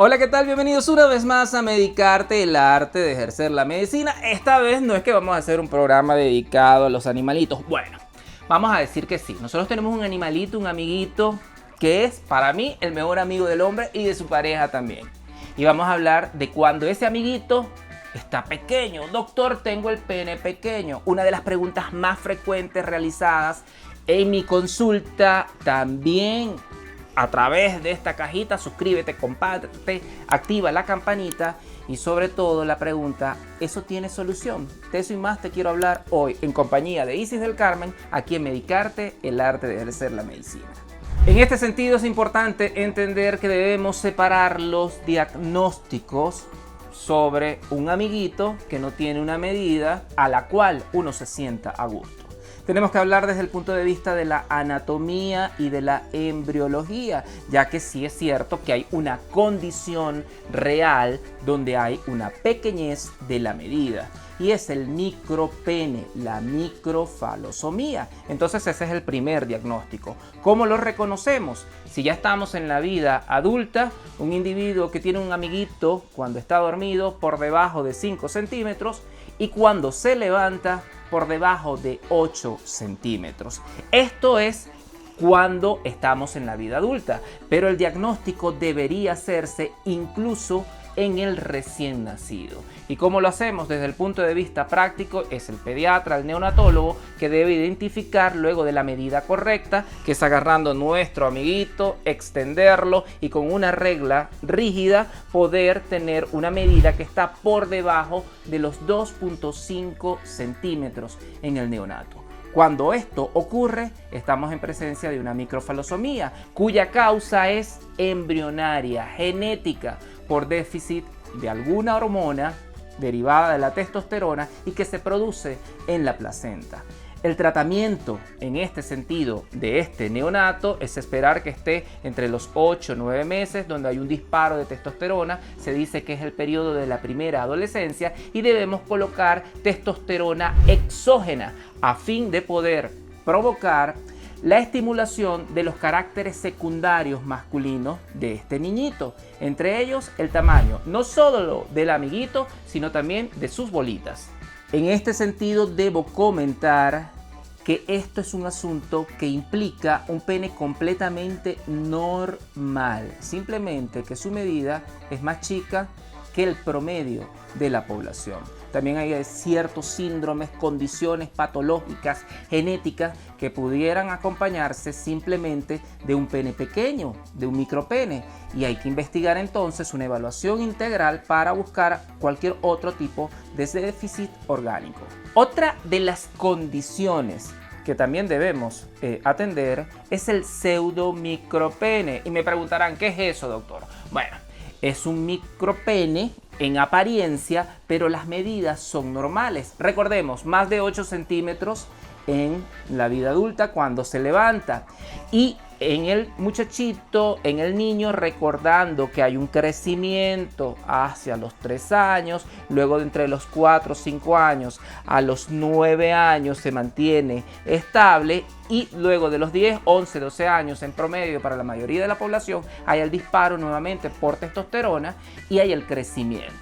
Hola, ¿qué tal? Bienvenidos una vez más a Medicarte, el arte de ejercer la medicina. Esta vez no es que vamos a hacer un programa dedicado a los animalitos. Bueno, vamos a decir que sí. Nosotros tenemos un animalito, un amiguito, que es para mí el mejor amigo del hombre y de su pareja también. Y vamos a hablar de cuando ese amiguito está pequeño. Doctor, tengo el pene pequeño. Una de las preguntas más frecuentes realizadas en mi consulta, también a través de esta cajita. Suscríbete, comparte, activa la campanita y sobre todo la pregunta, ¿eso tiene solución? De eso y más te quiero hablar hoy en compañía de Isis del Carmen, aquí en Medicarte, el arte de ejercer la medicina. En este sentido es importante entender que debemos separar los diagnósticos sobre un amiguito que no tiene una medida a la cual uno se sienta a gusto. Tenemos que hablar desde el punto de vista de la anatomía y de la embriología, ya que sí es cierto que hay una condición real donde hay una pequeñez de la medida. Y es el micropene, la microfalosomía. Entonces ese es el primer diagnóstico. ¿Cómo lo reconocemos? Si ya estamos en la vida adulta, un individuo que tiene un amiguito cuando está dormido por debajo de 5 centímetros y cuando se levanta por debajo de 8 centímetros. Esto es cuando estamos en la vida adulta, pero el diagnóstico debería hacerse incluso en el recién nacido. ¿Y cómo lo hacemos? Desde el punto de vista práctico, es el pediatra, el neonatólogo, que debe identificar luego de la medida correcta, que es agarrando nuestro amiguito, extenderlo y con una regla rígida poder tener una medida que está por debajo de los 2.5 centímetros en el neonato. Cuando esto ocurre, estamos en presencia de una microfalosomía, cuya causa es embrionaria, genética, por déficit de alguna hormona derivada de la testosterona y que se produce en la placenta. El tratamiento en este sentido de este neonato es esperar que esté entre los 8 o 9 meses, donde hay un disparo de testosterona. Se dice que es el periodo de la primera adolescencia y debemos colocar testosterona exógena a fin de poder provocar la estimulación de los caracteres secundarios masculinos de este niñito, entre ellos el tamaño, no solo del amiguito, sino también de sus bolitas. En este sentido debo comentar que esto es un asunto que implica un pene completamente normal, simplemente que su medida es más chica que el promedio de la población. También hay ciertos síndromes, condiciones patológicas, genéticas que pudieran acompañarse simplemente de un pene pequeño, de un micropene. Y hay que investigar entonces una evaluación integral para buscar cualquier otro tipo de déficit orgánico. Otra de las condiciones que también debemos atender es el pseudomicropene. Y me preguntarán, ¿qué es eso, doctor? Bueno, es un micropene en apariencia, pero las medidas son normales. Recordemos, más de 8 centímetros en la vida adulta cuando se levanta. Y en el muchachito, en el niño, recordando que hay un crecimiento hacia los 3 años, luego de entre los 4 o 5 años a los 9 años se mantiene estable y luego de los 10, 11, 12 años en promedio para la mayoría de la población hay el disparo nuevamente por testosterona y hay el crecimiento.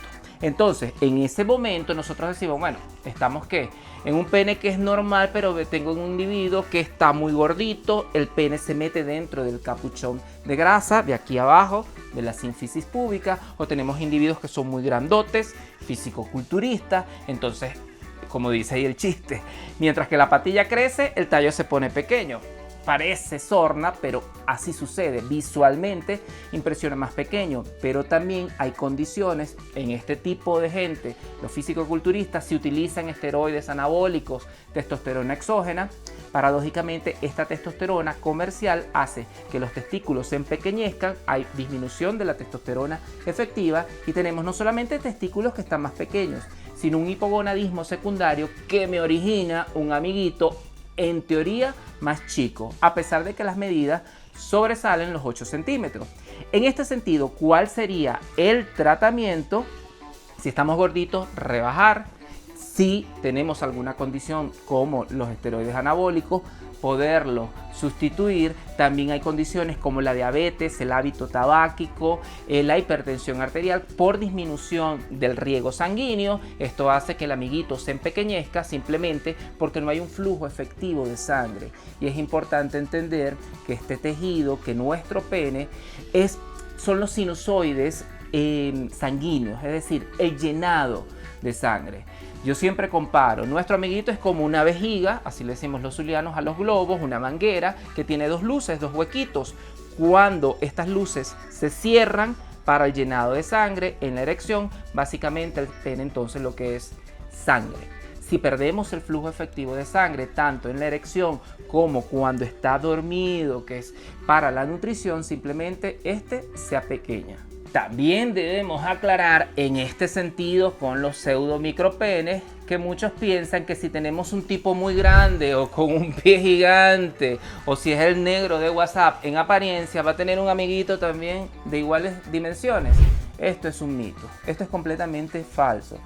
Entonces, en ese momento nosotros decimos, bueno, estamos ¿qué? En un pene que es normal, pero tengo un individuo que está muy gordito, el pene se mete dentro del capuchón de grasa de aquí abajo, de la sínfisis púbica, o tenemos individuos que son muy grandotes, fisicoculturistas, entonces, como dice ahí el chiste, mientras que la patilla crece, el tallo se pone pequeño. Parece sorna, pero así sucede. Visualmente impresiona más pequeño, pero también hay condiciones en este tipo de gente. Los fisicoculturistas se utilizan esteroides anabólicos, testosterona exógena. Paradójicamente, esta testosterona comercial hace que los testículos se empequeñezcan, hay disminución de la testosterona efectiva y tenemos no solamente testículos que están más pequeños, sino un hipogonadismo secundario que me origina un amiguito en teoría más chico, a pesar de que las medidas sobresalen los 8 centímetros. En este sentido, ¿cuál sería el tratamiento? Si estamos gorditos, rebajar. Si tenemos alguna condición como los esteroides anabólicos, poderlo sustituir. También hay condiciones como la diabetes, el hábito tabáquico, la hipertensión arterial por disminución del riego sanguíneo. Esto hace que el amiguito se empequeñezca simplemente porque no hay un flujo efectivo de sangre. Y es importante entender que este tejido, que nuestro pene, son los sinusoides sanguíneos, es decir, el llenado de sangre. Yo siempre comparo, nuestro amiguito es como una vejiga, así le decimos los zulianos a los globos, una manguera que tiene dos luces, dos huequitos. Cuando estas luces se cierran para el llenado de sangre en la erección, básicamente el pene entonces lo que es sangre. Si perdemos el flujo efectivo de sangre, tanto en la erección como cuando está dormido, que es para la nutrición, simplemente se apequeña. También debemos aclarar en este sentido con los pseudomicropenes que muchos piensan que si tenemos un tipo muy grande o con un pie gigante o si es el negro de WhatsApp en apariencia va a tener un amiguito también de iguales dimensiones. Esto es un mito, esto es completamente falso.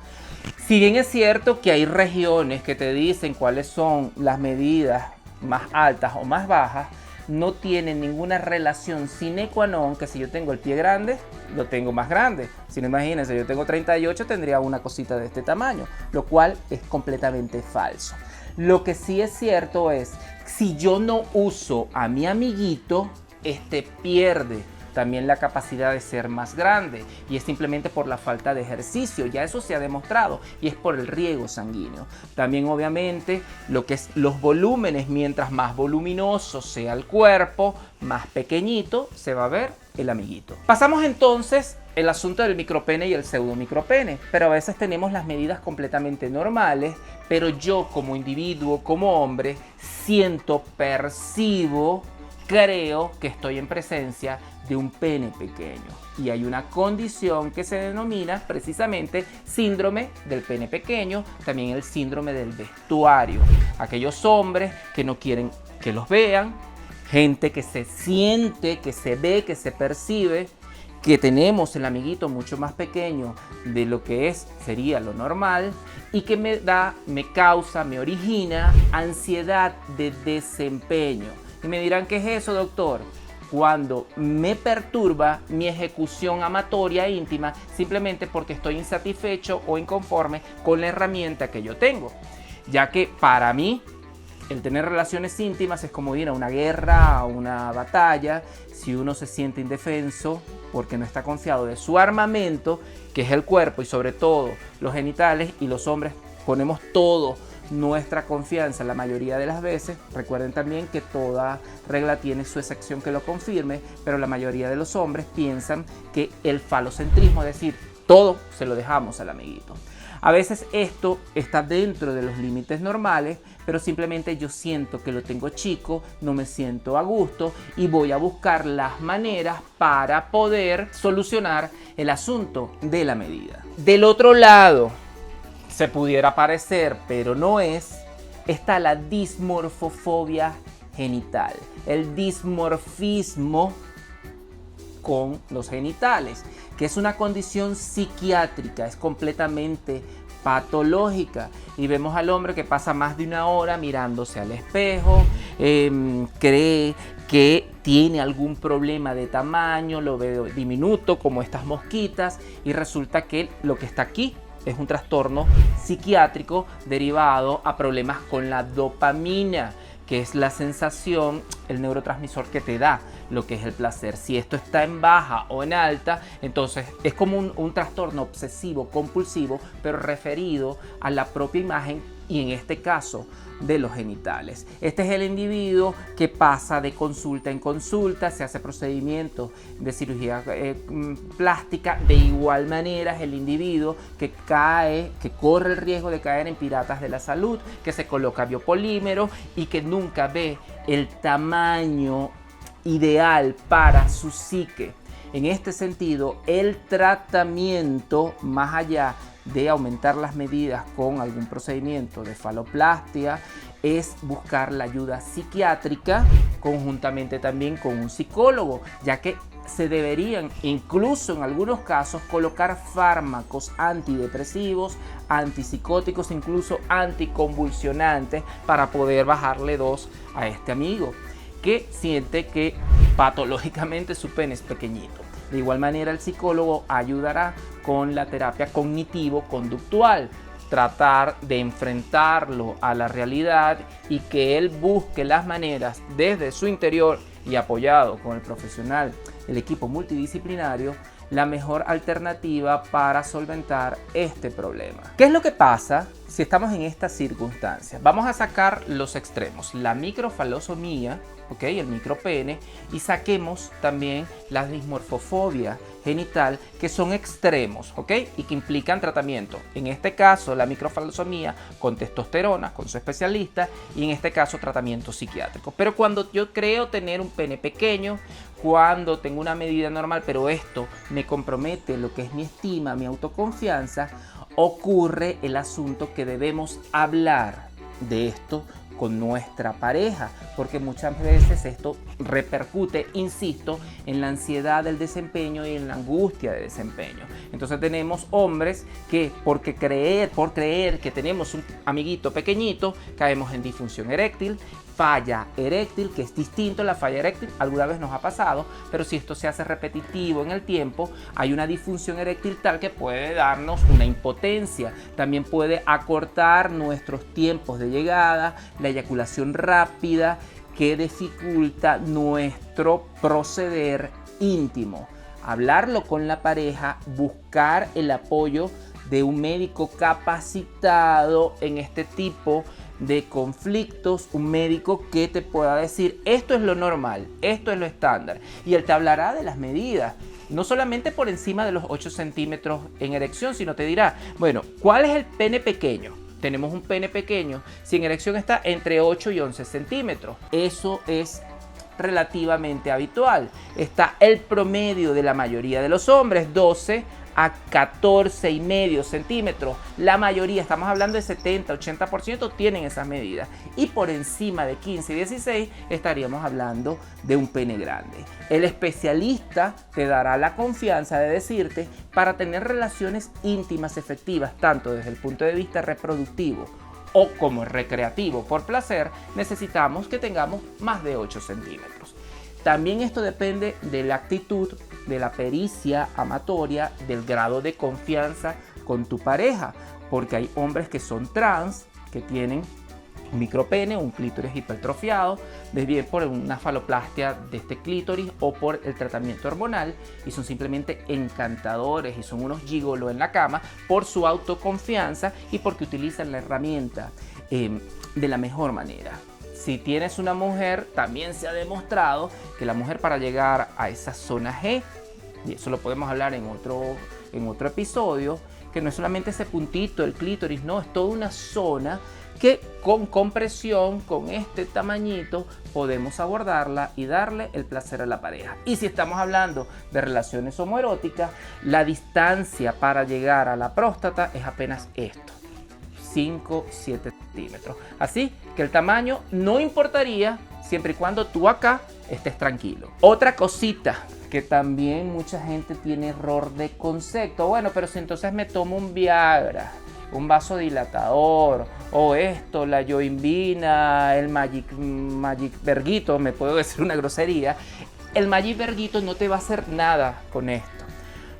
Si bien es cierto que hay regiones que te dicen cuáles son las medidas más altas o más bajas, no tienen ninguna relación sine qua non que si yo tengo el pie grande, lo tengo más grande. Si no, imagínense, yo tengo 38, tendría una cosita de este tamaño, lo cual es completamente falso. Lo que sí es cierto es, si yo no uso a mi amiguito, pierde también la capacidad de ser más grande y es simplemente por la falta de ejercicio, ya eso se ha demostrado y es por el riego sanguíneo. También obviamente lo que es los volúmenes, mientras más voluminoso sea el cuerpo, más pequeñito se va a ver el amiguito. Pasamos entonces el asunto del micropene y el pseudomicropene, pero a veces tenemos las medidas completamente normales, pero yo como individuo, como hombre, percibo, creo que estoy en presencia de un pene pequeño y hay una condición que se denomina precisamente síndrome del pene pequeño, también el síndrome del vestuario. Aquellos hombres que no quieren que los vean, gente que se siente, que se ve, que se percibe, que tenemos el amiguito mucho más pequeño de lo que sería lo normal y que me origina ansiedad de desempeño. Y me dirán, ¿qué es eso, doctor? Cuando me perturba mi ejecución amatoria íntima simplemente porque estoy insatisfecho o inconforme con la herramienta que yo tengo. Ya que para mí el tener relaciones íntimas es como ir a una guerra, a una batalla. Si uno se siente indefenso porque no está confiado de su armamento, que es el cuerpo y sobre todo los genitales, y los hombres ponemos todo nuestra confianza la mayoría de las veces. Recuerden también que toda regla tiene su excepción que lo confirme, pero la mayoría de los hombres piensan que el falocentrismo, es decir, todo se lo dejamos al amiguito. A veces esto está dentro de los límites normales, pero simplemente yo siento que lo tengo chico, no me siento a gusto y voy a buscar las maneras para poder solucionar el asunto de la medida. Del otro lado, se pudiera parecer, pero no es, está la dismorfofobia genital, el dismorfismo con los genitales, que es una condición psiquiátrica, es completamente patológica y vemos al hombre que pasa más de una hora mirándose al espejo, cree que tiene algún problema de tamaño, lo ve diminuto como estas mosquitas y resulta que lo que está aquí es un trastorno psiquiátrico derivado a problemas con la dopamina, que es la sensación, el neurotransmisor que te da lo que es el placer. Si esto está en baja o en alta, entonces es como un trastorno obsesivo compulsivo, pero referido a la propia imagen y en este caso de los genitales. Este es el individuo que pasa de consulta en consulta, se hace procedimientos de cirugía plástica. De igual manera es el individuo que corre el riesgo de caer en piratas de la salud, que se coloca biopolímero y que nunca ve el tamaño ideal para su psique. En este sentido, el tratamiento, más allá de aumentar las medidas con algún procedimiento de faloplastia, es buscar la ayuda psiquiátrica conjuntamente también con un psicólogo, ya que se deberían, incluso en algunos casos, colocar fármacos antidepresivos, antipsicóticos, incluso anticonvulsionantes para poder bajarle dos a este amigo que siente que patológicamente su pene es pequeñito. De igual manera, el psicólogo ayudará con la terapia cognitivo-conductual, tratar de enfrentarlo a la realidad y que él busque las maneras desde su interior y apoyado con el profesional, el equipo multidisciplinario, la mejor alternativa para solventar este problema. ¿Qué es lo que pasa si estamos en estas circunstancias? Vamos a sacar los extremos, la microfalosomía, ¿okay? El micropene, y saquemos también la dismorfofobia genital, que son extremos, ¿ok? Y que implican tratamiento. En este caso, la microfalosomía con testosterona, con su especialista, y en este caso, tratamiento psiquiátrico. Pero cuando yo creo tener un pene pequeño, cuando tengo una medida normal, pero esto me compromete lo que es mi estima, mi autoconfianza, ocurre el asunto que debemos hablar de esto con nuestra pareja, porque muchas veces esto repercute, insisto, en la ansiedad del desempeño y en la angustia de desempeño. Entonces tenemos hombres que por creer que tenemos un amiguito pequeñito, caemos en disfunción eréctil, falla eréctil, que es distinto. La falla eréctil alguna vez nos ha pasado, pero si esto se hace repetitivo en el tiempo, hay una disfunción eréctil tal que puede darnos una impotencia. También puede acortar nuestros tiempos de llegada, la eyaculación rápida, que dificulta nuestro proceder íntimo. Hablarlo con la pareja, buscar el apoyo de un médico capacitado en este tipo de conflictos, un médico que te pueda decir esto es lo normal, esto es lo estándar, y él te hablará de las medidas, no solamente por encima de los 8 centímetros en erección, sino te dirá, bueno, ¿cuál es el pene pequeño? Tenemos un pene pequeño, si en erección está entre 8 y 11 centímetros, eso es relativamente habitual. Está el promedio de la mayoría de los hombres, 12 a 14,5 centímetros. La mayoría, estamos hablando de 70-80%, tienen esas medidas. Y por encima de 15 y 16 estaríamos hablando de un pene grande. El especialista te dará la confianza de decirte, para tener relaciones íntimas efectivas, tanto desde el punto de vista reproductivo o como recreativo por placer, necesitamos que tengamos más de 8 centímetros. También esto depende de la actitud, de la pericia amatoria, del grado de confianza con tu pareja, porque hay hombres que son trans, que tienen un micropene, un clítoris hipertrofiado, bien por una faloplastia de este clítoris o por el tratamiento hormonal, y son simplemente encantadores y son unos gigolos en la cama por su autoconfianza y porque utilizan la herramienta de la mejor manera. Si tienes una mujer, también se ha demostrado que la mujer, para llegar a esa zona G, y eso lo podemos hablar en otro episodio, que no es solamente ese puntito, el clítoris, no, es toda una zona que con compresión, con este tamañito, podemos abordarla y darle el placer a la pareja. Y si estamos hablando de relaciones homoeróticas, la distancia para llegar a la próstata es apenas esto, 5-7 centímetros. Así que el tamaño no importaría siempre y cuando tú acá estés tranquilo. Otra cosita que también mucha gente tiene error de concepto. Bueno, pero si entonces me tomo un Viagra, un vasodilatador, o esto, la yoimbina, el Magic Verguito, me puedo decir una grosería, el Magic Verguito no te va a hacer nada con esto.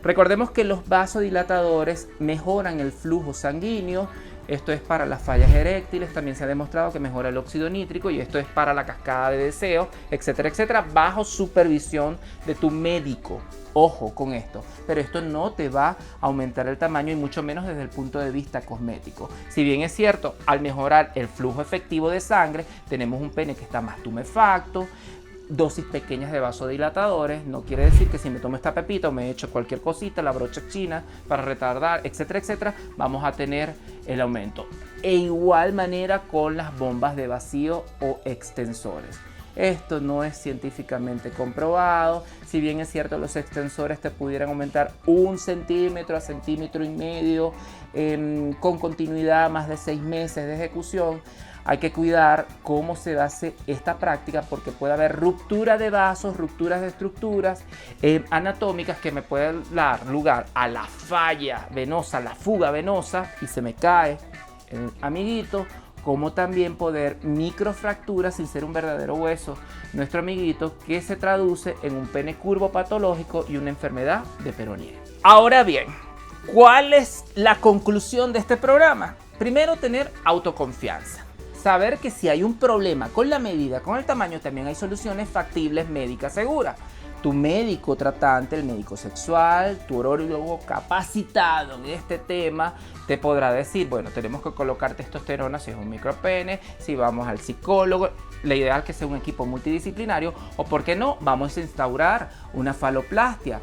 Recordemos que los vasodilatadores mejoran el flujo sanguíneo. Esto es para las fallas eréctiles, también se ha demostrado que mejora el óxido nítrico, y esto es para la cascada de deseo, etcétera, etcétera, bajo supervisión de tu médico. Ojo con esto, pero esto no te va a aumentar el tamaño y mucho menos desde el punto de vista cosmético. Si bien es cierto, al mejorar el flujo efectivo de sangre, tenemos un pene que está más tumefacto, dosis pequeñas de vasodilatadores, no quiere decir que si me tomo esta pepita o me echo cualquier cosita, la brocha china para retardar, etcétera, etcétera, vamos a tener el aumento. E igual manera con las bombas de vacío o extensores. Esto no es científicamente comprobado. Si bien es cierto, los extensores te pudieran aumentar 1 centímetro a 1,5 centímetros con continuidad más de 6 meses de ejecución, hay que cuidar cómo se hace esta práctica porque puede haber ruptura de vasos, rupturas de estructuras anatómicas que me pueden dar lugar a la falla venosa, la fuga venosa y se me cae el amiguito, como también poder microfracturas sin ser un verdadero hueso, nuestro amiguito, que se traduce en un pene curvo patológico y una enfermedad de peronea. Ahora bien, ¿cuál es la conclusión de este programa? Primero, tener autoconfianza. Saber que si hay un problema con la medida, con el tamaño, también hay soluciones factibles, médicas, seguras. Tu médico tratante, el médico sexual, tu urólogo capacitado en este tema, te podrá decir, bueno, tenemos que colocar testosterona si es un micropene, si vamos al psicólogo. La idea es que sea un equipo multidisciplinario o, ¿por qué no?, vamos a instaurar una faloplastia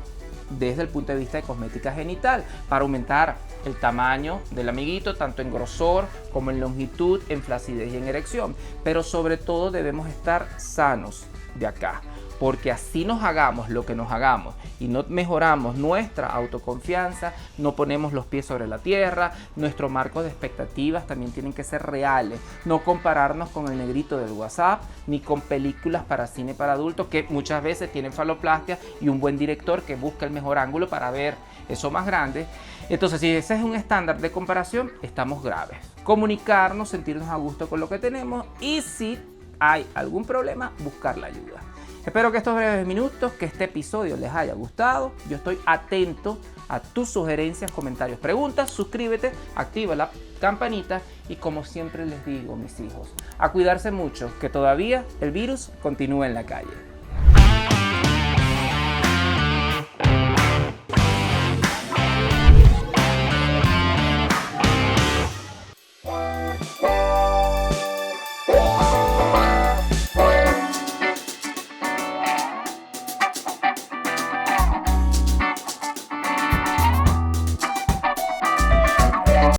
desde el punto de vista de cosmética genital para aumentar el tamaño del amiguito, tanto en grosor como en longitud, en flacidez y en erección. Pero sobre todo debemos estar sanos de acá, porque así nos hagamos lo que nos hagamos y no mejoramos nuestra autoconfianza, no ponemos los pies sobre la tierra, nuestro marco de expectativas también tienen que ser reales, no compararnos con el negrito del WhatsApp, ni con películas para cine para adultos que muchas veces tienen faloplastia y un buen director que busca el mejor ángulo para ver eso más grande. Entonces, si ese es un estándar de comparación, estamos graves. Comunicarnos, sentirnos a gusto con lo que tenemos y si hay algún problema, buscar la ayuda. Espero que estos breves minutos, que este episodio les haya gustado. Yo estoy atento a tus sugerencias, comentarios, preguntas. Suscríbete, activa la campanita y, como siempre les digo, mis hijos, a cuidarse mucho, que todavía el virus continúa en la calle.